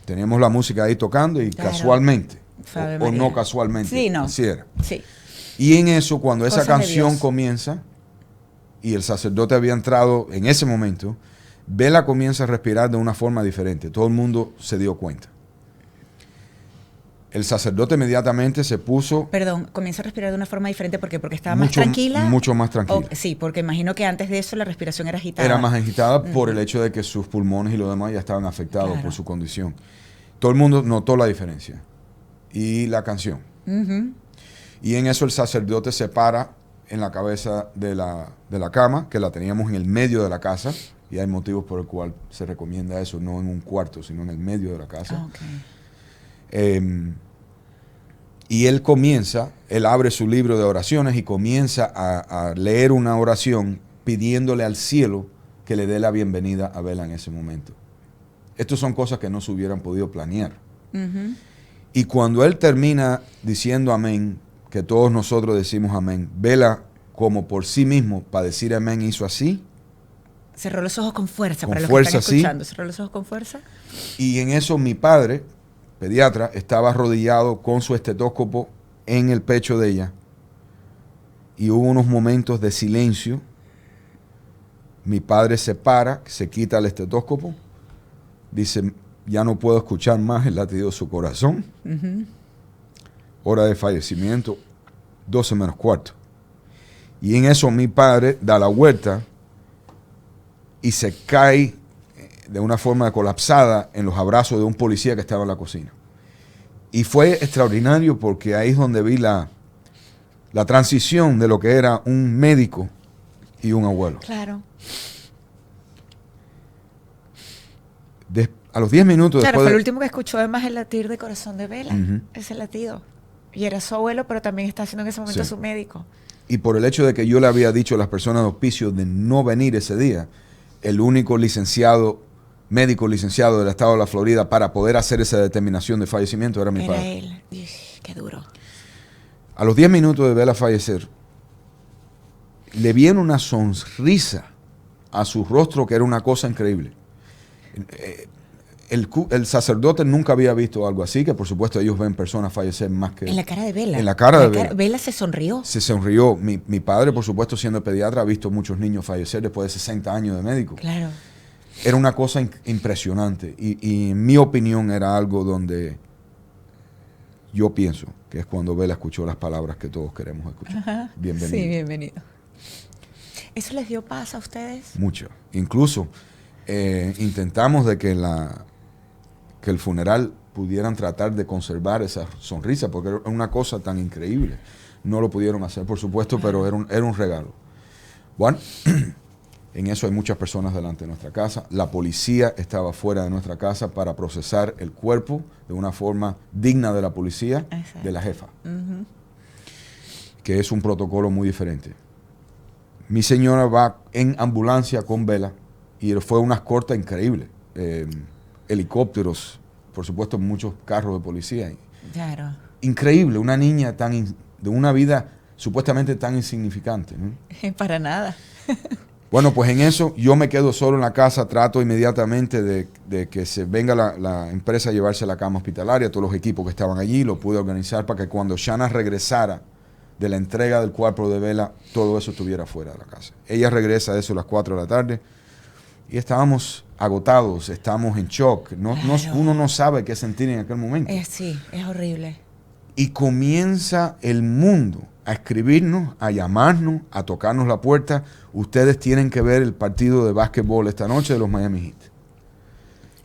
Teníamos la música ahí tocando y claro, casualmente, o no María. casualmente, sí, no. así era. Sí. Y en eso, cuando esa Cosas de canción Dios. comienza, y el sacerdote había entrado en ese momento, Bella comienza a respirar de una forma diferente. Todo el mundo se dio cuenta. El sacerdote inmediatamente se puso... Perdón, comienza a respirar de una forma diferente porque estaba más mucho, tranquila. Mucho más tranquila. Sí, porque imagino que antes de eso la respiración era agitada. Era más agitada por el hecho de que sus pulmones y lo demás ya estaban afectados Claro. por su condición. Todo el mundo notó la diferencia. Y la canción. Y en eso el sacerdote se para en la cabeza de la cama, que la teníamos en el medio de la casa. Y hay motivos por el cual se recomienda eso, no en un cuarto, sino en el medio de la casa. Y él abre su libro de oraciones y comienza a leer una oración pidiéndole al cielo que le dé la bienvenida a Bella en ese momento. Estas son cosas que no se hubieran podido planear. Y cuando él termina diciendo amén, que todos nosotros decimos amén, Bella, como por sí mismo, para decir amén, hizo así. Cerró los ojos con fuerza, Con para los fuerza, que están escuchando. sí. Cerró los ojos con fuerza. Y en eso mi padre, pediatra, estaba arrodillado con su estetoscopio en el pecho de ella. Y hubo unos momentos de silencio. Mi padre se para, se quita el estetoscopio, dice, ya no puedo escuchar más el latido de su corazón. Hora de fallecimiento, 12 menos cuarto. Y en eso mi padre da la vuelta y se cae de una forma colapsada en los abrazos de un policía que estaba en la cocina. Y fue extraordinario porque ahí es donde vi la transición de lo que era un médico y un abuelo. Claro. A los 10 minutos Claro, después fue el último que escuchó además el latir de corazón de Bella. Ese latido. Y era su abuelo, pero también está haciendo en ese momento Sí. su médico. Y por el hecho de que yo le había dicho a las personas de hospicio de no venir ese día, el único médico licenciado del estado de la Florida para poder hacer esa determinación de fallecimiento era mi Era padre. él. Uf, qué duro. A los 10 minutos de Bella fallecer, le viene una sonrisa a su rostro que era una cosa increíble. El sacerdote nunca había visto algo así, que por supuesto ellos ven personas fallecer más que... En la cara de Bella. En la cara de Bella. Bella se sonrió. Se sonrió. Mi padre, por supuesto, siendo pediatra, ha visto muchos niños fallecer después de 60 años de médico. Claro. Era una cosa impresionante. Y en mi opinión era algo donde yo pienso que es cuando Bella escuchó las palabras que todos queremos escuchar. Ajá. Bienvenido. Sí, bienvenido. ¿Eso les dio paz a ustedes? Mucho. Incluso intentamos de que el funeral pudieran tratar de conservar esa sonrisa, porque era una cosa tan increíble. No lo pudieron hacer, por supuesto, pero era un regalo. Bueno, En eso hay muchas personas delante de nuestra casa. La policía estaba fuera de nuestra casa para procesar el cuerpo de una forma digna de la policía, de la jefa. Que es un protocolo muy diferente. Mi señora va en ambulancia con Bella y fue una escolta increíble. Helicópteros, por supuesto, muchos carros de policía. Claro. Increíble, una niña de una vida supuestamente tan insignificante, ¿no? Para nada. Bueno, pues en eso yo me quedo solo en la casa, trato inmediatamente de que se venga la empresa a llevarse a la cama hospitalaria, todos los equipos que estaban allí, lo pude organizar para que cuando Shanna regresara de la entrega del cuerpo de Bella, todo eso estuviera fuera de la casa. Ella regresa a eso a las 4 de la tarde y estábamos agotados, estamos en shock. Uno no sabe qué sentir en aquel momento. Sí, es horrible. Y comienza el mundo a escribirnos, a llamarnos, a tocarnos la puerta. Ustedes tienen que ver el partido de básquetbol esta noche de los Miami Heat.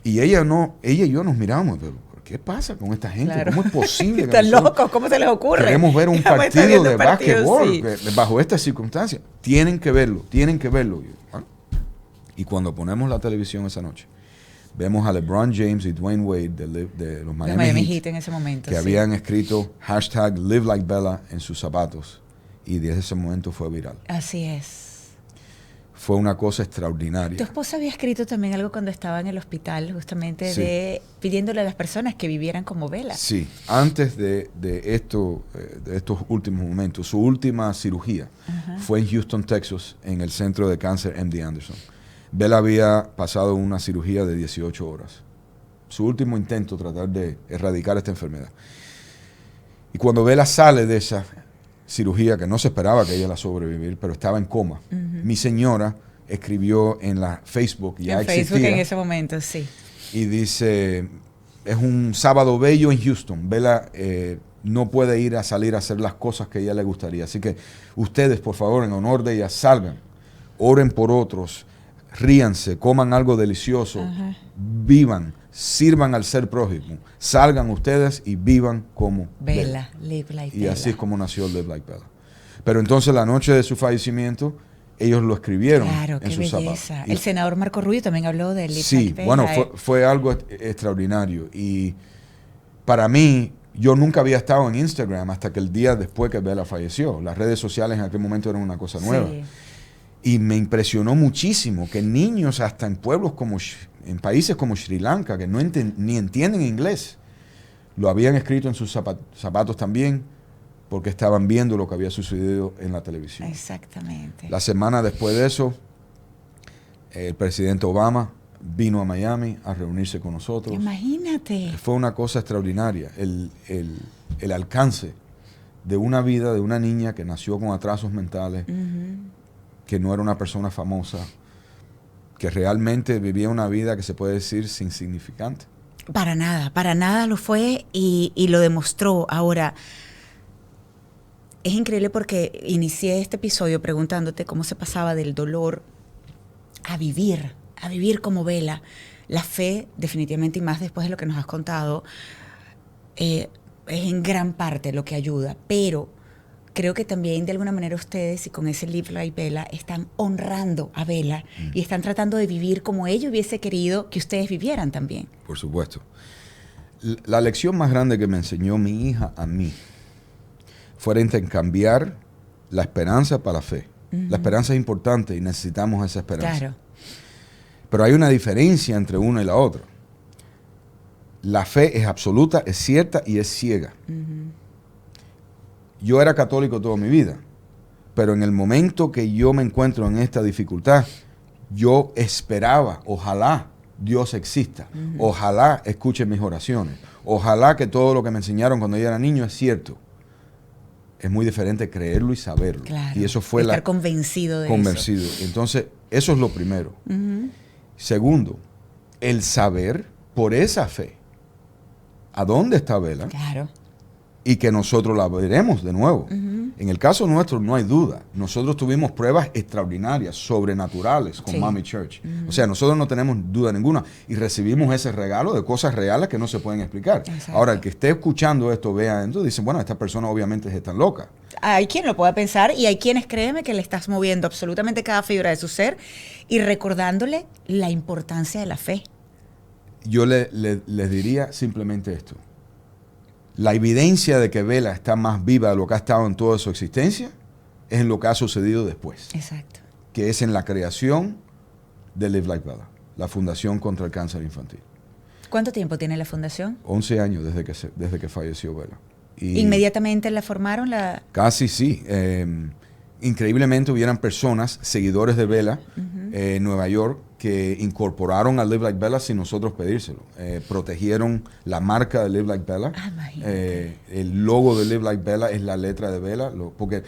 Y ella y yo nos miramos, pero ¿qué pasa con esta gente? Claro. ¿Cómo es posible? Están locos, ¿cómo se les ocurre? Queremos ver un partido de básquetbol sí. bajo estas circunstancias. Tienen que verlo. Y cuando ponemos la televisión esa noche, vemos a LeBron James y Dwayne Wade de los Miami Heat en ese momento, que habían escrito #LiveLikeBella en sus zapatos y desde ese momento fue viral. Así es. Fue una cosa extraordinaria. Tu esposa había escrito también algo cuando estaba en el hospital, justamente pidiéndole a las personas que vivieran como Bella. Sí, antes de estos últimos momentos, su última cirugía fue en Houston, Texas, en el centro de cáncer MD Anderson. Bella había pasado una cirugía de 18 horas. Su último intento, tratar de erradicar esta enfermedad. Y cuando Bella sale de esa cirugía, que no se esperaba que ella la sobrevivir, pero estaba en coma, mi señora escribió en la Facebook, ya existía. En Facebook en ese momento, sí. Y dice, es un sábado bello en Houston. Bella no puede salir a hacer las cosas que a ella le gustaría. Así que ustedes, por favor, en honor de ella, salgan, oren por otros, ríanse, coman algo delicioso, vivan, sirvan al ser prójimo, salgan ustedes y vivan como Bella. Live like y Bella. así es como nació Live Like Bella. Pero entonces la noche de su fallecimiento, ellos lo escribieron en sus zapatos. El senador Marco Rubio también habló de Live Sí, like Bella. bueno, fue algo extraordinario. Y para mí, yo nunca había estado en Instagram hasta que el día después que Bella falleció. Las redes sociales en aquel momento eran una cosa nueva. Sí. Y me impresionó muchísimo que niños hasta en pueblos en países como Sri Lanka, que ni entienden inglés, lo habían escrito en sus zapatos también, porque estaban viendo lo que había sucedido en la televisión. Exactamente. La semana después de eso, el presidente Obama vino a Miami a reunirse con nosotros. Imagínate. Fue una cosa extraordinaria, el alcance de una vida de una niña que nació con atrasos mentales, que no era una persona famosa, que realmente vivía una vida que se puede decir insignificante. Para nada lo fue y lo demostró. Ahora, es increíble porque inicié este episodio preguntándote cómo se pasaba del dolor a vivir como Bella. La fe, definitivamente, y más después de lo que nos has contado, es en gran parte lo que ayuda, pero creo que también de alguna manera ustedes, y con ese Live Like Bella, están honrando a Bella y están tratando de vivir como ella hubiese querido que ustedes vivieran también. Por supuesto. La lección más grande que me enseñó mi hija a mí fue intercambiar la esperanza para la fe. La esperanza es importante y necesitamos esa esperanza. Claro. Pero hay una diferencia entre una y la otra. La fe es absoluta, es cierta y es ciega. Yo era católico toda mi vida, pero en el momento que yo me encuentro en esta dificultad, yo esperaba, ojalá Dios exista, ojalá escuche mis oraciones, ojalá que todo lo que me enseñaron cuando yo era niño es cierto. Es muy diferente creerlo y saberlo. Claro. Y eso fue estar convencido de eso. Entonces, eso es lo primero. Segundo, el saber por esa fe a dónde está Bella. Claro. Y que nosotros la veremos de nuevo. En el caso nuestro no hay duda. Nosotros tuvimos pruebas extraordinarias, sobrenaturales con Mami Church. O sea, nosotros no tenemos duda ninguna. Y recibimos ese regalo de cosas reales que no se pueden explicar. Exacto. Ahora, el que esté escuchando esto, vea esto, dice, bueno, estas personas obviamente están locas. hay quien lo pueda pensar y hay quienes, créeme, que le estás moviendo absolutamente cada fibra de su ser y recordándole la importancia de la fe. Yo les diría simplemente esto. La evidencia de que Bella está más viva de lo que ha estado en toda su existencia es en lo que ha sucedido después. Exacto. Que es en la creación de Live Like Bella, la Fundación contra el Cáncer Infantil. ¿Cuánto tiempo tiene la fundación? 11 años desde que falleció Bella. Y ¿Inmediatamente la formaron? Casi sí. Increíblemente hubieran personas, seguidores de Bella, en Nueva York, que incorporaron a Live Like Bella sin nosotros pedírselo. Protegieron la marca de Live Like Bella. El logo de Live Like Bella es la letra de Bella, porque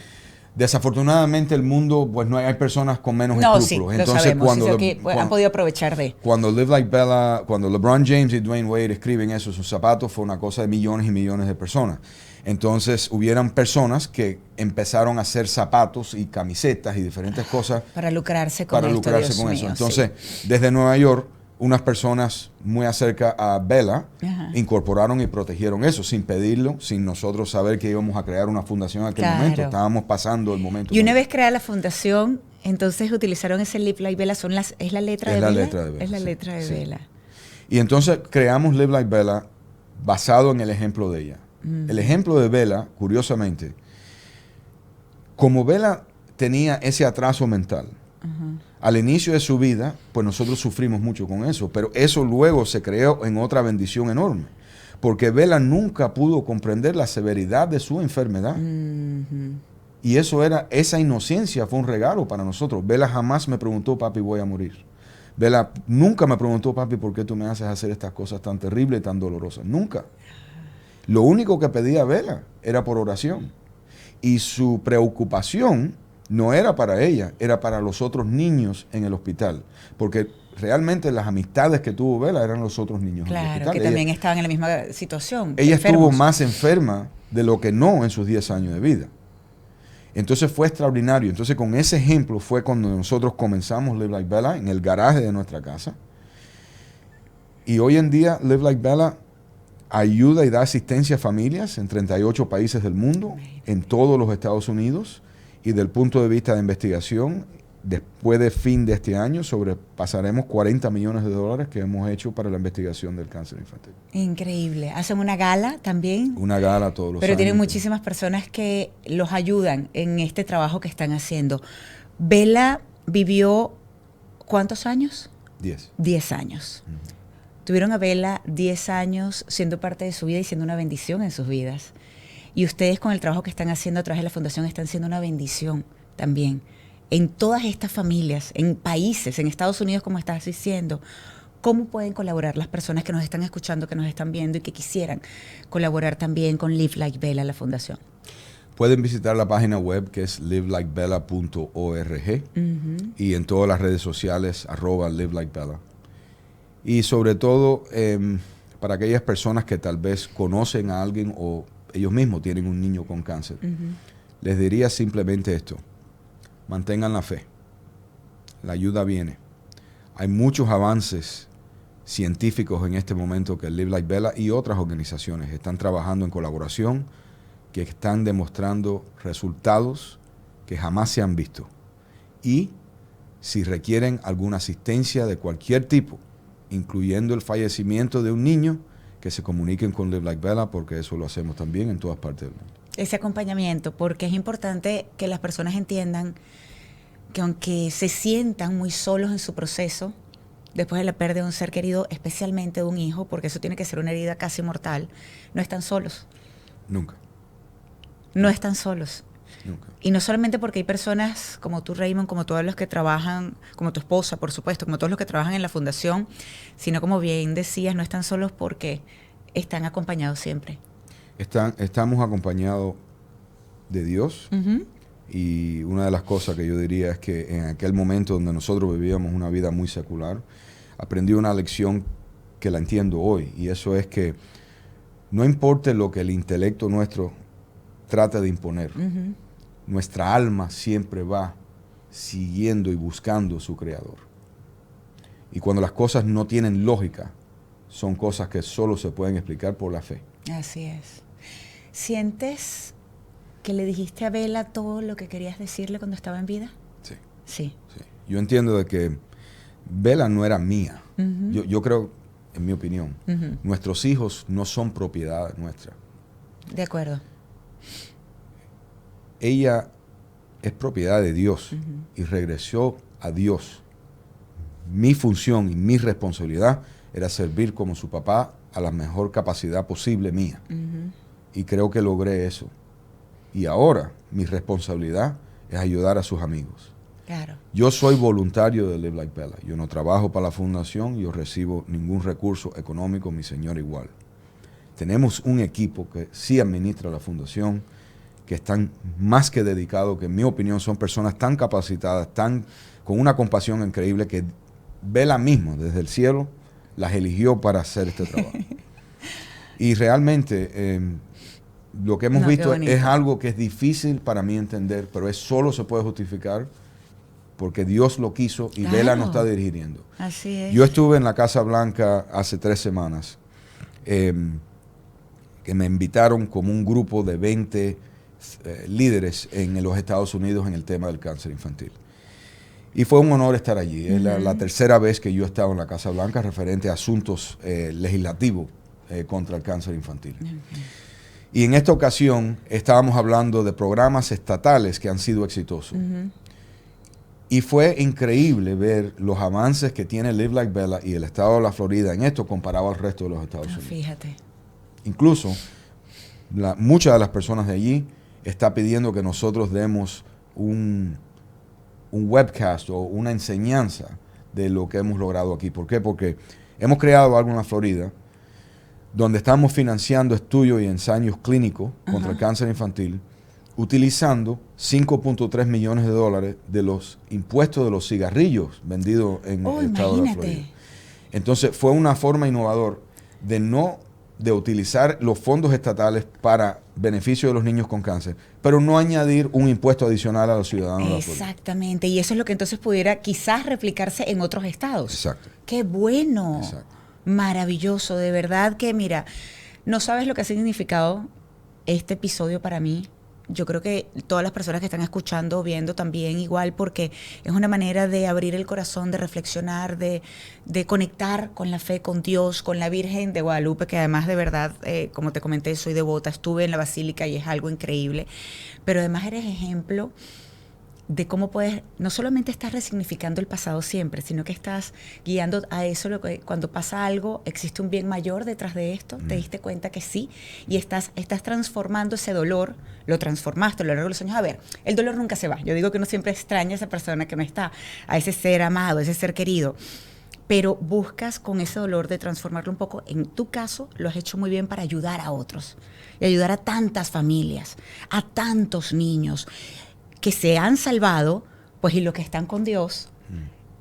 desafortunadamente el mundo, pues no hay personas con menos escrúpulos. Sí, entonces lo sabemos, cuando han podido aprovechar de. Cuando Live Like Bella, cuando LeBron James y Dwayne Wade escriben eso, sus zapatos, fue una cosa de millones y millones de personas. Entonces hubieran personas que empezaron a hacer zapatos y camisetas y diferentes cosas para lucrarse con eso. Entonces, desde Nueva York, unas personas muy acerca a Bella incorporaron y protegieron eso sin pedirlo, sin nosotros saber que íbamos a crear una fundación en aquel momento. Estábamos pasando el momento. Y una vez creada la fundación, entonces utilizaron ese Live Like Bella. ¿Es la letra de Bella? Es la letra de Bella. Y entonces creamos Live Like Bella basado en el ejemplo de ella. El ejemplo de Bella, curiosamente, como Bella tenía ese atraso mental, al inicio de su vida, pues nosotros sufrimos mucho con eso, pero eso luego se creó en otra bendición enorme, porque Bella nunca pudo comprender la severidad de su enfermedad. Y esa inocencia fue un regalo para nosotros. Bella jamás me preguntó, papi, voy a morir. Bella nunca me preguntó, papi, ¿por qué tú me haces hacer estas cosas tan terribles y tan dolorosas? Nunca. Lo único que pedía Bella era por oración. Y su preocupación no era para ella, era para los otros niños en el hospital. Porque realmente las amistades que tuvo Bella eran los otros niños en el hospital. Claro, que también estaban en la misma situación. Ella estuvo más enferma de lo que no en sus 10 años de vida. Entonces fue extraordinario. Entonces con ese ejemplo fue cuando nosotros comenzamos Live Like Bella en el garaje de nuestra casa. Y hoy en día Live Like Bella ayuda y da asistencia a familias en 38 países del mundo, en todos los Estados Unidos, y del punto de vista de investigación, después de fin de este año, sobrepasaremos $40 millones que hemos hecho para la investigación del cáncer infantil. Increíble. ¿Hacen una gala también? Una gala todos los años. Pero tienen muchísimas personas que los ayudan en este trabajo que están haciendo. Bella vivió, ¿cuántos años? 10. 10 años. Tuvieron a Bella 10 años siendo parte de su vida y siendo una bendición en sus vidas. Y ustedes con el trabajo que están haciendo a través de la fundación están siendo una bendición también en todas estas familias, en países, en Estados Unidos, como estás diciendo. ¿Cómo pueden colaborar las personas que nos están escuchando, que nos están viendo y que quisieran colaborar también con Live Like Bella, la fundación? Pueden visitar la página web que es livelikebella.org y en todas las redes sociales @livelikebella. Y sobre todo, para aquellas personas que tal vez conocen a alguien o ellos mismos tienen un niño con cáncer, les diría simplemente esto: mantengan la fe, la ayuda viene. Hay muchos avances científicos en este momento que Live Like Bella y otras organizaciones están trabajando en colaboración, que están demostrando resultados que jamás se han visto. Y si requieren alguna asistencia de cualquier tipo, incluyendo el fallecimiento de un niño, que se comuniquen con Live Like Bella, porque eso lo hacemos también en todas partes del mundo. Ese acompañamiento, porque es importante que las personas entiendan que aunque se sientan muy solos en su proceso, después de la pérdida de un ser querido, especialmente de un hijo, porque eso tiene que ser una herida casi mortal, no están solos. Nunca. No están solos. Nunca. Y no solamente porque hay personas como tú, Raymond, como todos los que trabajan, como tu esposa, por supuesto, como todos los que trabajan en la fundación, sino como bien decías, no están solos porque están acompañados siempre. Estamos acompañados de Dios. Y una de las cosas que yo diría es que en aquel momento donde nosotros vivíamos una vida muy secular, aprendí una lección que la entiendo hoy, y eso es que no importa lo que el intelecto nuestro trata de imponer, nuestra alma siempre va siguiendo y buscando su creador. Y cuando las cosas no tienen lógica, son cosas que solo se pueden explicar por la fe. Así es. ¿Sientes que le dijiste a Bella todo lo que querías decirle cuando estaba en vida? Sí. Sí. Sí. Yo entiendo de que Bella no era mía. Ujú. Yo creo, en mi opinión, Ujú. nuestros hijos no son propiedad nuestra. De acuerdo. Ella es propiedad de Dios Ujú. y regresó a Dios. Mi función y mi responsabilidad era servir como su papá a la mejor capacidad posible mía. Ujú. Y creo que logré eso. Y ahora mi responsabilidad es ayudar a sus amigos. Claro. Yo soy voluntario de Live Like Bella. Yo no trabajo para la fundación, yo recibo ningún recurso económico, mi señor igual. Tenemos un equipo que sí administra la fundación, que están más que dedicados, que en mi opinión son personas tan capacitadas, tan con una compasión increíble, que Bella misma desde el cielo las eligió para hacer este trabajo. Y realmente lo que hemos No, qué visto bonito. es algo que es difícil para mí entender, pero solo se puede justificar porque Dios lo quiso y Claro. Bella nos está dirigiendo. Así es. Yo estuve en la Casa Blanca hace 3 semanas, que me invitaron como un grupo de 20 líderes en los Estados Unidos en el tema del cáncer infantil. Y fue un honor estar allí. Es la tercera vez que yo he estado en la Casa Blanca referente a asuntos legislativos contra el cáncer infantil. Y en esta ocasión estábamos hablando de programas estatales que han sido exitosos. Y fue increíble ver los avances que tiene Live Like Bella y el estado de la Florida en esto comparado al resto de los Estados Unidos. Fíjate. Incluso muchas de las personas de allí están pidiendo que nosotros demos un webcast o una enseñanza de lo que hemos logrado aquí. ¿Por qué? Porque hemos creado algo en la Florida donde estamos financiando estudios y ensayos clínicos contra el cáncer infantil utilizando 5.3 millones de dólares de los impuestos de los cigarrillos vendidos en el estado de la Florida. Entonces fue una forma innovadora de utilizar los fondos estatales para beneficio de los niños con cáncer, pero no añadir un impuesto adicional a los ciudadanos de la Florida. Exactamente, y eso es lo que entonces pudiera quizás replicarse en otros estados. Exacto. ¡Qué bueno! Exacto. Maravilloso, de verdad que mira, no sabes lo que ha significado este episodio para mí. Yo creo que todas las personas que están escuchando o viendo también igual, porque es una manera de abrir el corazón, de reflexionar, de conectar con la fe, con Dios, con la Virgen de Guadalupe, que además de verdad, como te comenté, soy devota, estuve en la basílica y es algo increíble, pero además eres ejemplo de cómo puedes, no solamente estás resignificando el pasado siempre, sino que estás guiando a eso, lo que cuando pasa algo, existe un bien mayor detrás de esto, te diste cuenta que sí, y estás transformando ese dolor, lo transformaste a lo largo de los años. A ver, el dolor nunca se va. Yo digo que uno siempre extraña a esa persona que no está, a ese ser amado, a ese ser querido, pero buscas con ese dolor de transformarlo un poco. En tu caso, lo has hecho muy bien para ayudar a otros, y ayudar a tantas familias, a tantos niños, que se han salvado, pues, y los que están con Dios,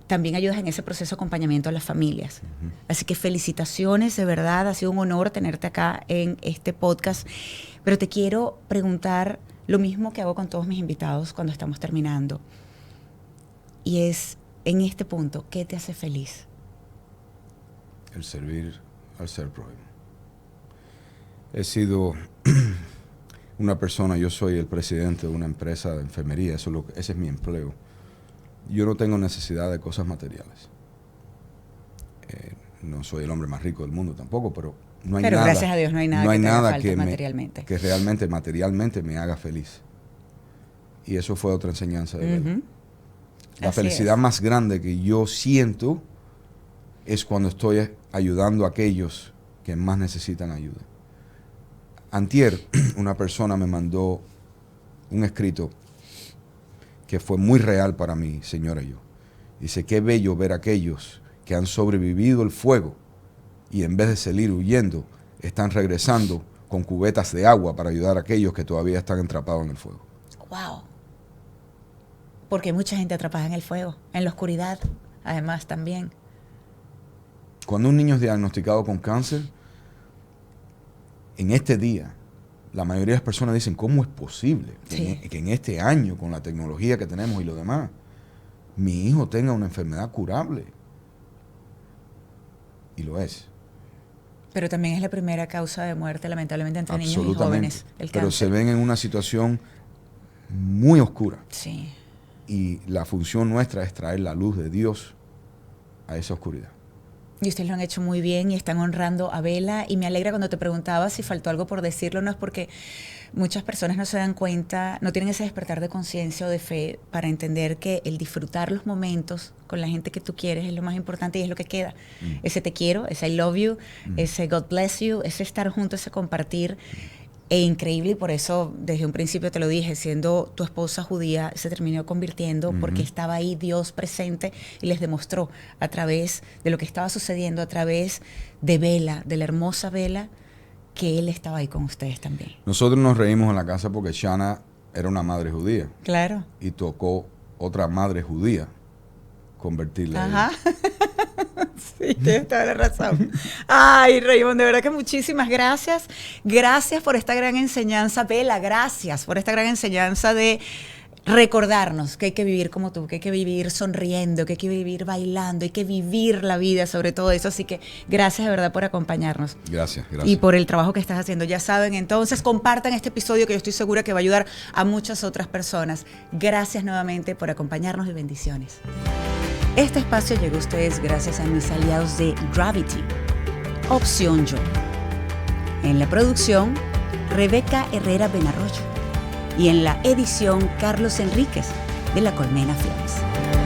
también ayudas en ese proceso de acompañamiento a las familias. Así que felicitaciones, de verdad, ha sido un honor tenerte acá en este podcast. Pero te quiero preguntar lo mismo que hago con todos mis invitados cuando estamos terminando. Y es, en este punto, ¿qué te hace feliz? El servir al ser prójimo. He sido una persona, yo soy el presidente de una empresa de enfermería, ese es mi empleo. Yo no tengo necesidad de cosas materiales. No soy el hombre más rico del mundo tampoco, pero no hay nada. Pero gracias a Dios no hay nada que te haga falta materialmente. Que realmente materialmente me haga feliz. Y eso fue otra enseñanza de Bella. La felicidad más grande que yo siento es cuando estoy ayudando a aquellos que más necesitan ayuda. Antier, una persona me mandó un escrito que fue muy real para mí, señora y yo. Dice, qué bello ver a aquellos que han sobrevivido el fuego y en vez de salir huyendo, están regresando con cubetas de agua para ayudar a aquellos que todavía están atrapados en el fuego. ¡Wow! Porque hay mucha gente atrapada en el fuego, en la oscuridad, además también. Cuando un niño es diagnosticado con cáncer, en este día, la mayoría de las personas dicen, ¿cómo es posible que en este año, con la tecnología que tenemos y lo demás, mi hijo tenga una enfermedad curable? Y lo es. Pero también es la primera causa de muerte, lamentablemente, entre niños y jóvenes. El pero cáncer. se ven en una situación muy oscura. Sí. Y la función nuestra es traer la luz de Dios a esa oscuridad. Y ustedes lo han hecho muy bien y están honrando a Bella. Y me alegra cuando te preguntaba si faltó algo por decirlo, no es porque muchas personas no se dan cuenta, no tienen ese despertar de conciencia o de fe para entender que el disfrutar los momentos con la gente que tú quieres es lo más importante y es lo que queda. Ese te quiero, ese I love you, ese God bless you, ese estar juntos, ese compartir. E increíble, y por eso desde un principio te lo dije, siendo tu esposa judía, se terminó convirtiendo porque estaba ahí Dios presente y les demostró a través de lo que estaba sucediendo, a través de Bella, de la hermosa Bella, que Él estaba ahí con ustedes también. Nosotros nos reímos en la casa porque Shana era una madre judía. Claro. Y tocó otra madre judía convertirla. Ajá. Sí, tienes toda la razón. Ay, Raymond, de verdad que muchísimas gracias. Gracias por esta gran enseñanza, Bella. Gracias por esta gran enseñanza de recordarnos que hay que vivir como tú, que hay que vivir sonriendo, que hay que vivir bailando, hay que vivir la vida sobre todo eso. Así que gracias de verdad por acompañarnos. Gracias. Y por el trabajo que estás haciendo. Ya saben, entonces compartan este episodio que yo estoy segura que va a ayudar a muchas otras personas. Gracias nuevamente por acompañarnos y bendiciones. Este espacio llegó a ustedes gracias a mis aliados de Gravity, Opción Yo. En la producción, Rebeca Herrera Benarroyo. Y en la edición, Carlos Enríquez, de La Colmena Films.